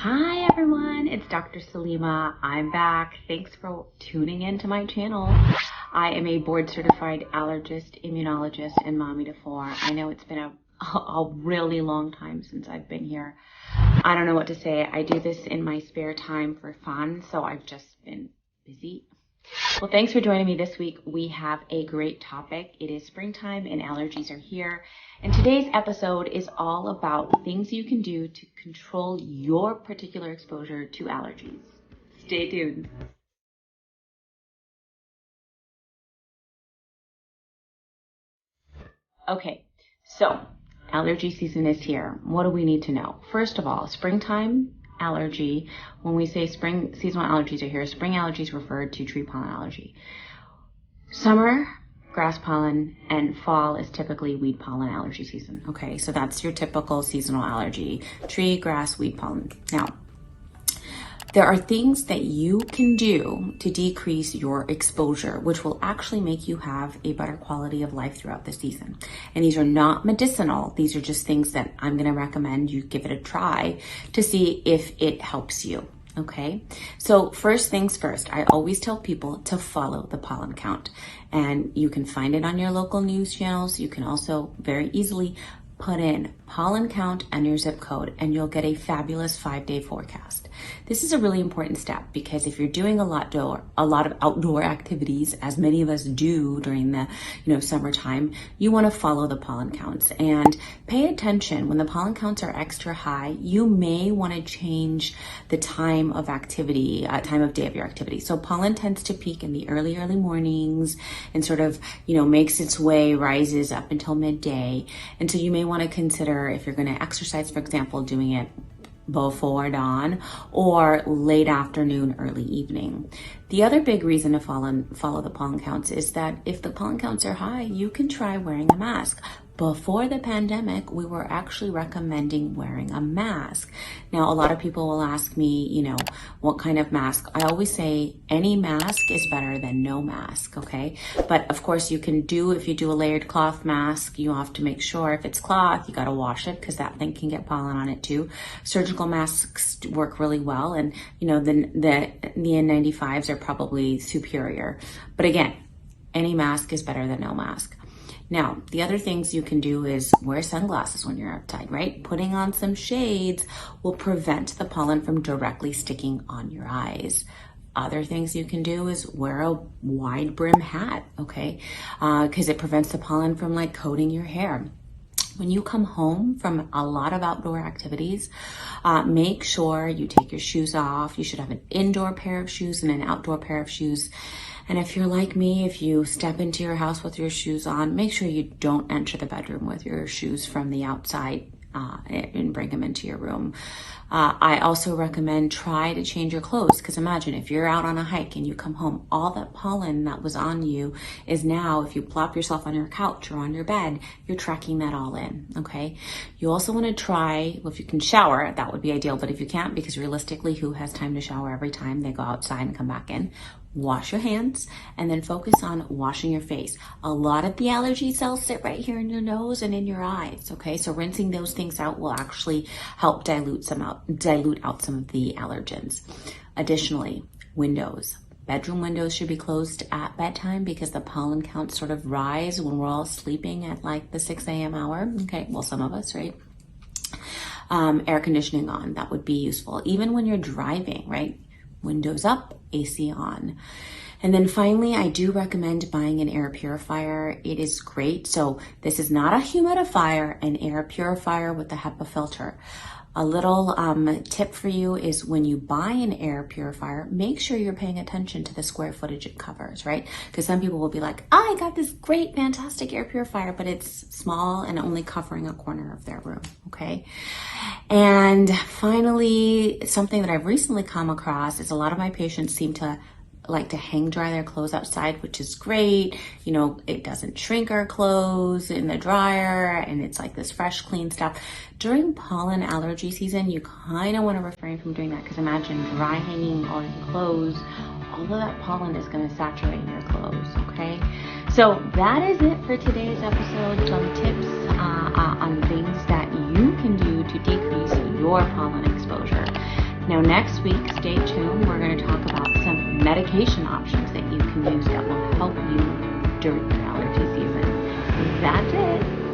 Hi everyone, it's Dr. Salima. I'm back. Thanks for tuning in to my channel. I am a board certified allergist, immunologist, and mommy to four. I know it's been a really long time since I've been here. I don't know what to say. I do this in my spare time for fun, so I've just been busy. Well, thanks for joining me this week. We have a great topic. It is springtime and allergies are here. And today's episode is all about things you can do to control your particular exposure to allergies. Stay tuned. Okay, so allergy season is here. What do we need to know? First of all, springtime allergy. When we say spring seasonal allergies are here, spring allergies refer to tree pollen allergy. Summer, grass pollen, and fall is typically weed pollen allergy season. Okay, so that's your typical seasonal allergy: tree, grass, weed pollen. Now, there are things that you can do to decrease your exposure, which will actually make you have a better quality of life throughout the season. And these are not medicinal. These are just things that I'm going to recommend you give it a try to see if it helps you. Okay, so first things first, I always tell people to follow the pollen count, and you can find it on your local news channels. You can also very easily put in pollen count and your zip code, and you'll get a fabulous 5-day forecast. This is a really important step because if you're doing a lot of outdoor activities, as many of us do during the summertime, you want to follow the pollen counts and pay attention. When the pollen counts are extra high, you may want to change the time of activity, time of day of your activity. So pollen tends to peak in the early mornings and sort of makes its way, rises up until midday, and so you may want to consider, if you're going to exercise, for example, doing it before dawn or late afternoon, early evening. The other big reason to follow the pollen counts is that if the pollen counts are high, you can try wearing a mask. Before the pandemic, we were actually recommending wearing a mask. Now, a lot of people will ask me, what kind of mask? I always say any mask is better than no mask, okay? But of course, if you do a layered cloth mask, you have to make sure if it's cloth, you got to wash it because that thing can get pollen on it too. Surgical masks work really well, and the N95s are probably superior. But again, any mask is better than no mask. Now, the other things you can do is wear sunglasses when you're outside, right? Putting on some shades will prevent the pollen from directly sticking on your eyes. Other things you can do is wear a wide brim hat, okay? Because it prevents the pollen from coating your hair. When you come home from a lot of outdoor activities, make sure you take your shoes off. You should have an indoor pair of shoes and an outdoor pair of shoes. And if you're like me, if you step into your house with your shoes on, make sure you don't enter the bedroom with your shoes from the outside and bring them into your room. I also recommend try to change your clothes, because imagine if you're out on a hike and you come home, all that pollen that was on you is now, if you plop yourself on your couch or on your bed, you're tracking that all in, okay? You also want to try, if you can shower, that would be ideal, but if you can't, because realistically, who has time to shower every time they go outside and come back in? Wash your hands and then focus on washing your face. A lot of the allergy cells sit right here in your nose and in your eyes, okay? So rinsing those things out will actually help dilute out some of the allergens. Additionally, windows. Bedroom windows should be closed at bedtime because the pollen counts sort of rise when we're all sleeping at the 6 a.m. hour. Okay, well, some of us, right? Air conditioning on, that would be useful. Even when you're driving, right? Windows up, AC on. And then finally, I do recommend buying an air purifier. It is great. So this is not a humidifier, an air purifier with a HEPA filter. A little tip for you is when you buy an air purifier, make sure you're paying attention to the square footage it covers, right? Because some people will be like, I got this great, fantastic air purifier, but it's small and only covering a corner of their room, okay? And finally, something that I've recently come across is a lot of my patients seem to like to hang dry their clothes outside, which is great. It doesn't shrink our clothes in the dryer, and it's like this fresh, clean stuff. During pollen allergy season, you kind of want to refrain from doing that, because imagine dry hanging all your clothes. All of that pollen is going to saturate your clothes, okay? So that is it for today's episode. Some tips on things that you can do to decrease your pollen exposure. Now next week, stay tuned. We're going to talk about some medication options that you can use that will help you during your allergy season. That's it.